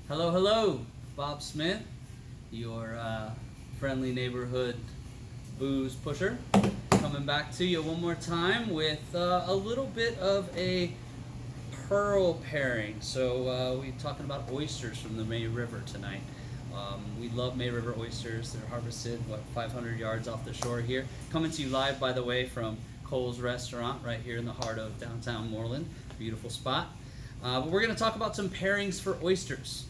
Hello, hello, Bob Smith, your friendly neighborhood booze pusher, coming back to you one more time with a little bit of a pearl pairing. So we're talking about oysters from the May River tonight. We love May River oysters. They're harvested, 500 yards off the shore here. Coming to you live, by the way, from Cole's Restaurant right here in the heart of downtown Moreland. Beautiful spot. But we're going to talk about some pairings for oysters.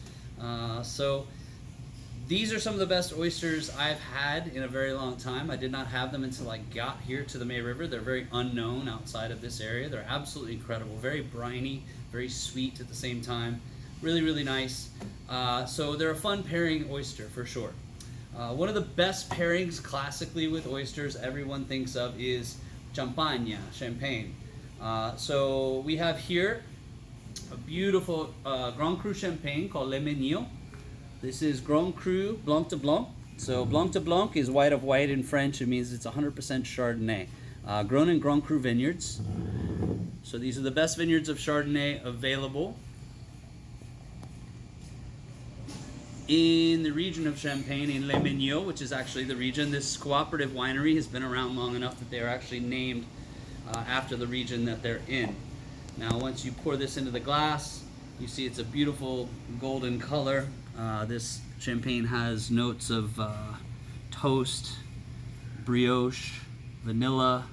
So these are some of the best oysters I've had in a very long time. I did not have them until I got here to the May River. They're very unknown outside of this area. They're absolutely incredible. Very briny, very sweet at the same time. Really, really nice. So they're a fun pairing oyster for sure. One of the best pairings classically with oysters everyone thinks of is champagne. So we have here a beautiful Grand Cru champagne called Le Mignon. This is Grand Cru Blanc de Blanc. So Blanc de Blanc is white of white in French. It means it's 100% Chardonnay. Grown in Grand Cru vineyards. So these are the best vineyards of Chardonnay available in the region of Champagne in Le Mignon, which is actually the region. This cooperative winery has been around long enough that they are actually named after the region that they're in. Now, once you pour this into the glass, you see it's a beautiful golden color. This champagne has notes of toast, brioche, vanilla,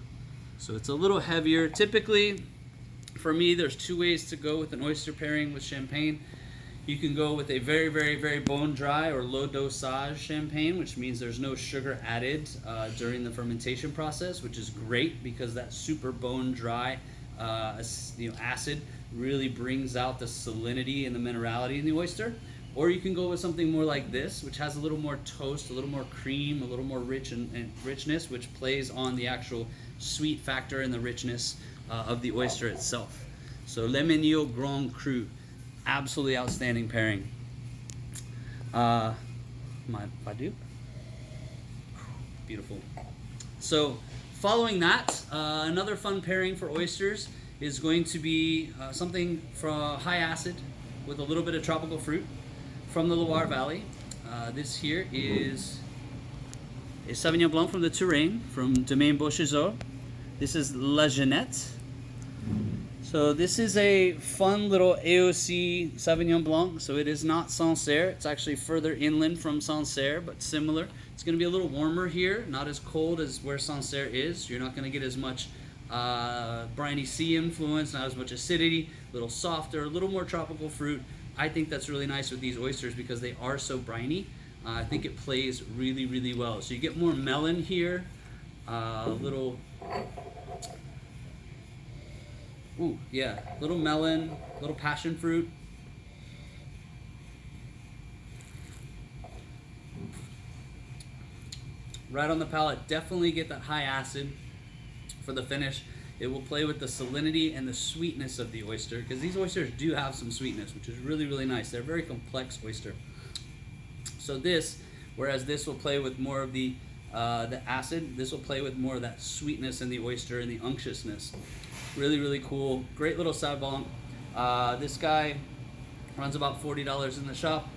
so it's a little heavier. Typically, for me, there's two ways to go with an oyster pairing with champagne. You can go with a very, very, very bone dry or low dosage champagne, which means there's no sugar added during the fermentation process, which is great because that super bone dry acid really brings out the salinity and the minerality in the oyster. Or you can go with something more like this, which has a little more toast, a little more cream, a little more richness, which plays on the actual sweet factor and the richness of the oyster itself. So Le Mignon Grand Cru, absolutely outstanding pairing. My Badu, beautiful. So following that, another fun pairing for oysters is going to be something from high acid with a little bit of tropical fruit from the Loire Valley. This here is a Sauvignon Blanc from the Touraine, from Domaine Beauchesneau. This is La Jeanette. So this is a fun little AOC Sauvignon Blanc. So it is not Sancerre. It's actually further inland from Sancerre, but similar. It's going to be a little warmer here, not as cold as where Sancerre is. You're not going to get as much briny sea influence, not as much acidity, a little softer, a little more tropical fruit. I think that's really nice with these oysters because they are so briny. I think it plays really, really well. So you get more melon here, little melon, little passion fruit. Right on the palate, definitely get that high acid for the finish. It will play with the salinity and the sweetness of the oyster, because these oysters do have some sweetness, which is really, really nice. They're a very complex oyster. So this, whereas this will play with more of the acid, this will play with more of that sweetness in the oyster and the unctuousness. Really, really cool. Great little Sauv Blanc. This guy runs about $40 in the shop.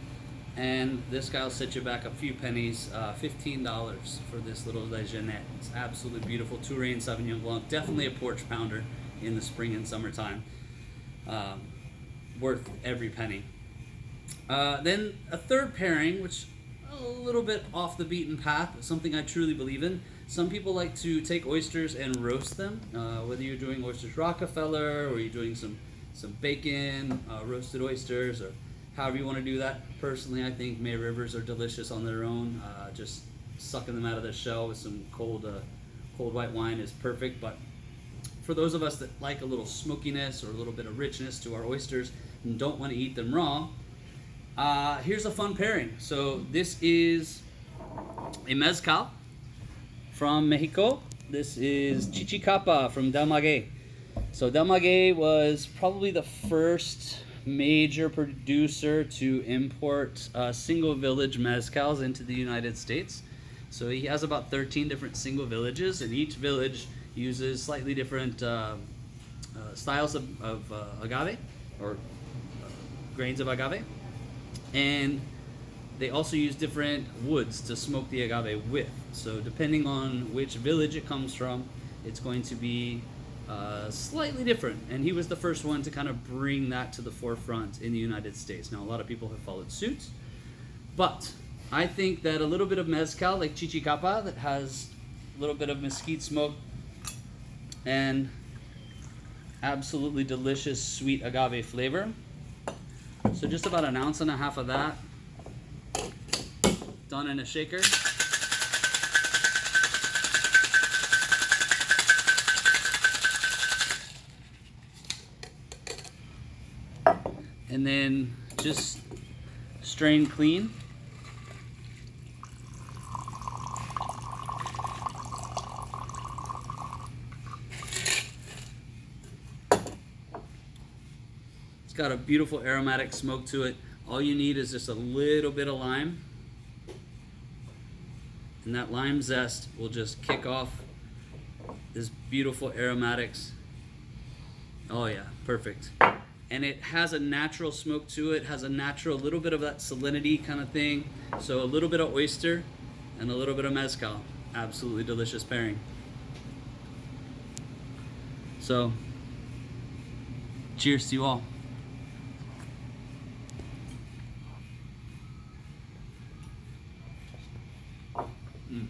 And this guy will set you back a few pennies, $15 for this little La Jeanette. It's absolutely beautiful. Touraine Sauvignon Blanc, definitely a porch pounder in the spring and summertime. Worth every penny. Then a third pairing, which a little bit off the beaten path, but something I truly believe in. Some people like to take oysters and roast them, whether you're doing oysters Rockefeller or you're doing some bacon, roasted oysters, or however you want to do that. Personally, I think May Rivers are delicious on their own. Just sucking them out of the shell with some cold white wine is perfect. But for those of us that like a little smokiness or a little bit of richness to our oysters and don't want to eat them raw, here's a fun pairing. So this is a Mezcal from Mexico. This is Chichicapa from Del Maguey. So Del Maguey was probably the first major producer to import single village mezcals into the United States. So he has about 13 different single villages, and each village uses slightly different styles of agave or grains of agave. And they also use different woods to smoke the agave with. So depending on which village it comes from, it's going to be slightly different. And he was the first one to kind of bring that to the forefront in the United States. Now, a lot of people have followed suit, but I think that a little bit of mezcal, like Chichicapa, that has a little bit of mesquite smoke and absolutely delicious sweet agave flavor. So just about 1.5 ounces of that, done in a shaker. And then just strain clean. It's got a beautiful aromatic smoke to it. All you need is just a little bit of lime. And that lime zest will just kick off this beautiful aromatics. Oh yeah, perfect. And it has a natural smoke to it, has a natural little bit of that salinity kind of thing. So a little bit of oyster and a little bit of mezcal. Absolutely delicious pairing. So, cheers to you all. Mm.